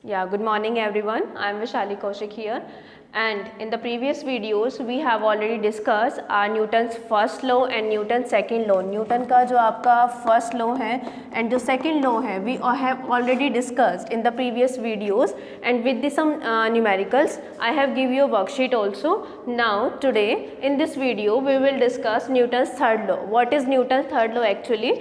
Yeah, good morning everyone. I am Vishali Kaushik here, and in the previous videos we have already discussed Newton's first law and Newton's second law. Newton का जो आपका first law है and जो second law है we have already discussed in the previous videos, and with the some numericals I have give you a worksheet also. Now today in this video we will discuss Newton's third law. What is Newton's third law actually?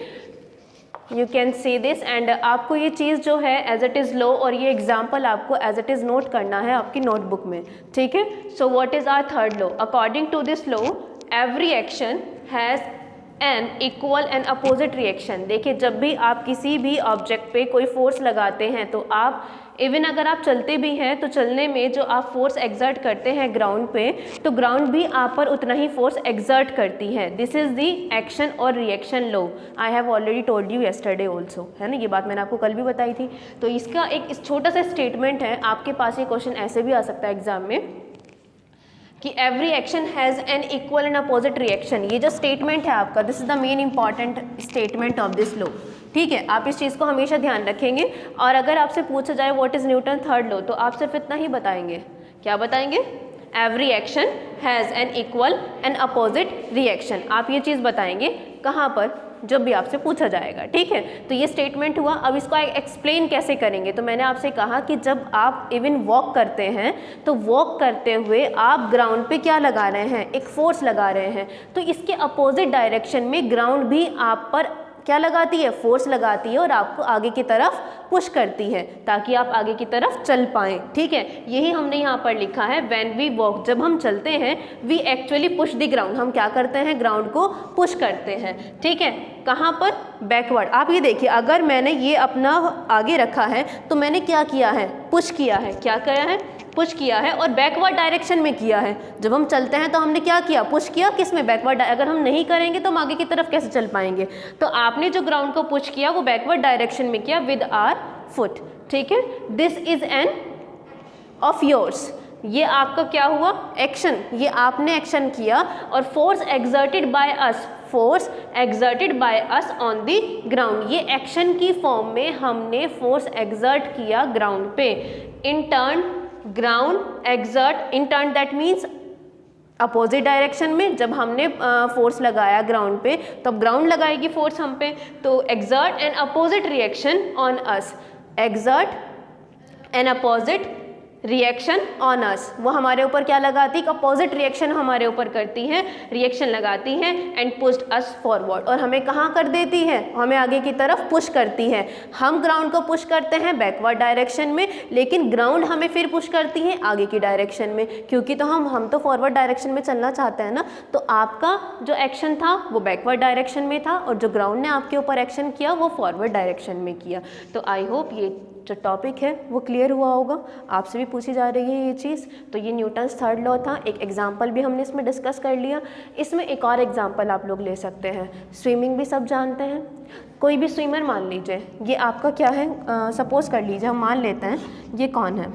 You can see this and आपको ये चीज़ जो है as it is low और ये example आपको as it is note करना है आपकी नोटबुक में, ठीक है. So what is our third law? According to this law every action has an equal and opposite reaction. देखिए, जब भी आप किसी भी ऑब्जेक्ट पे कोई फोर्स लगाते हैं तो आप इवन अगर आप चलते भी हैं तो चलने में जो आप फोर्स एक्सर्ट करते हैं ग्राउंड पे, तो ग्राउंड भी आप पर उतना ही फोर्स एक्सर्ट करती है. दिस इज़ दी एक्शन और reaction low. I have already told you yesterday also, है ना, ये बात मैंने आपको कल भी बताई थी. तो इसका एक छोटा सा स्टेटमेंट है, आपके पास ये क्वेश्चन ऐसे भी आ सकता है एग्जाम में कि every action has an equal and opposite reaction. ये जो स्टेटमेंट है आपका, this is the main important statement of this law, ठीक है. आप इस चीज़ को हमेशा ध्यान रखेंगे. और अगर आपसे पूछा जाए what is Newton third law, तो आप सिर्फ इतना ही बताएंगे. क्या बताएंगे? Every action has an equal and opposite reaction. आप ये चीज़ बताएंगे कहाँ पर? जब भी आपसे पूछा जाएगा, ठीक है. तो ये स्टेटमेंट हुआ. अब इसको एक्सप्लेन कैसे करेंगे? तो मैंने आपसे कहा कि जब आप इवन वॉक करते हैं तो वॉक करते हुए आप ग्राउंड पे क्या लगा रहे हैं? एक फोर्स लगा रहे हैं. तो इसके अपोजिट डायरेक्शन में ग्राउंड भी आप पर क्या लगाती है? फोर्स लगाती है और आपको आगे की तरफ पुश करती है ताकि आप आगे की तरफ चल पाएँ, ठीक है. यही हमने यहाँ पर लिखा है, व्हेन वी वॉक, जब हम चलते हैं, we actually push the ground, हम क्या करते हैं? ग्राउंड को पुश करते हैं, ठीक है. कहाँ पर? बैकवर्ड. आप ये देखिए, अगर मैंने ये अपना आगे रखा है तो मैंने क्या किया है? पुश किया है. क्या किया है? पुश किया है, और बैकवर्ड डायरेक्शन में किया है. जब हम चलते हैं तो हमने क्या किया? पुश किया. किस में? बैकवर्ड. अगर हम नहीं करेंगे तो हम आगे की तरफ कैसे चल पाएंगे? तो आपने जो ग्राउंड को पुश किया वो बैकवर्ड डायरेक्शन में किया विद आवर फुट, ठीक है. This is an of yours. ये आपका क्या हुआ? एक्शन. ये आपने एक्शन किया और force exerted by us, force exerted by us on the ground. ये एक्शन की फॉर्म में हमने फोर्स एक्सर्ट किया ग्राउंड पे. In turn ground exert, in turn that means opposite direction में. जब हमने फोर्स लगाया ग्राउंड पे तो अब ग्राउंड लगाएगी फोर्स हम पे. तो exert N opposite reaction on us, exert N opposite reaction on us. वो हमारे ऊपर क्या लगाती है? अपोजिट रिएक्शन हमारे ऊपर करती है, रिएक्शन लगाती है एंड पुश्ड अस फॉरवर्ड. और हमें कहाँ कर देती है? हमें आगे की तरफ पुश करती है. हम ग्राउंड को पुश करते हैं बैकवर्ड डायरेक्शन में, लेकिन ग्राउंड हमें फिर पुश करती है आगे की डायरेक्शन में, क्योंकि तो हम तो फॉरवर्ड डायरेक्शन में चलना चाहते हैं ना. तो आपका जो एक्शन था वो बैकवर्ड डायरेक्शन में था और जो ग्राउंड ने आपके ऊपर एक्शन किया वो फॉरवर्ड डायरेक्शन में किया. तो आई होप ये जो टॉपिक है वो क्लियर हुआ होगा. आपसे भी पूछी जा रही है ये चीज़. तो ये न्यूटन्स थर्ड लॉ था. एक एग्जांपल भी हमने इसमें डिस्कस कर लिया. इसमें एक और एग्जांपल आप लोग ले सकते हैं. स्विमिंग भी सब जानते हैं. कोई भी स्विमर मान लीजिए, ये आपका क्या है? सपोज कर लीजिए, हम मान लेते हैं ये कौन है?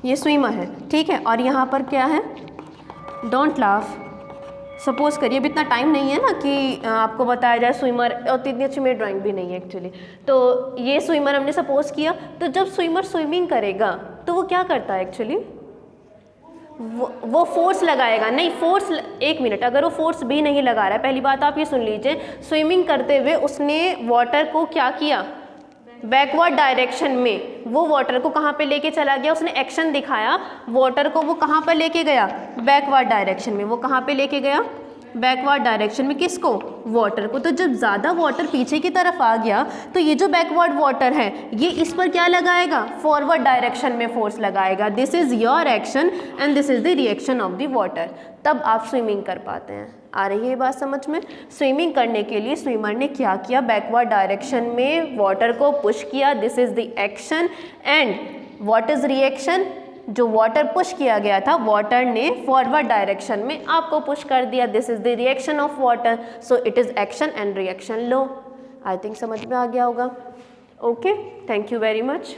ये स्विमर है, ठीक है. और यहाँ पर क्या है? Don't laugh. सपोज करिए, अभी इतना टाइम नहीं है ना कि आपको बताया जाए स्विमर, और इतनी अच्छी मेरी ड्राइंग भी नहीं है एक्चुअली. तो ये स्विमर हमने सपोज किया. तो जब स्विमर स्विमिंग करेगा तो वो क्या करता है एक्चुअली? वो फोर्स लगाएगा. नहीं, फोर्स, एक मिनट, अगर वो फोर्स भी नहीं लगा रहा है, पहली बात आप ये सुन लीजिए, स्विमिंग करते हुए उसने वाटर को क्या किया? बैकवर्ड डायरेक्शन में. वो वाटर को कहाँ पे लेके चला गया? उसने एक्शन दिखाया. वाटर को वो कहाँ पर लेके गया? बैकवर्ड डायरेक्शन में. वो कहाँ पे लेके गया? बैकवर्ड डायरेक्शन में. किसको? वाटर को. तो जब ज़्यादा वाटर पीछे की तरफ आ गया तो ये जो बैकवर्ड वाटर है ये इस पर क्या लगाएगा? फॉरवर्ड डायरेक्शन में फोर्स लगाएगा. This is your action and this is the reaction of the water. तब आप स्विमिंग कर पाते हैं. आ रही है ये बात समझ में? स्विमिंग करने के लिए स्विमर ने क्या किया? बैकवर्ड डायरेक्शन में वाटर को पुश किया. This is the action. And what is reaction? जो वाटर पुश किया गया था, वाटर ने फॉरवर्ड डायरेक्शन में आपको पुश कर दिया. This is the reaction of water. So it is action and reaction law. I think समझ में आ गया होगा. Okay, thank you very much.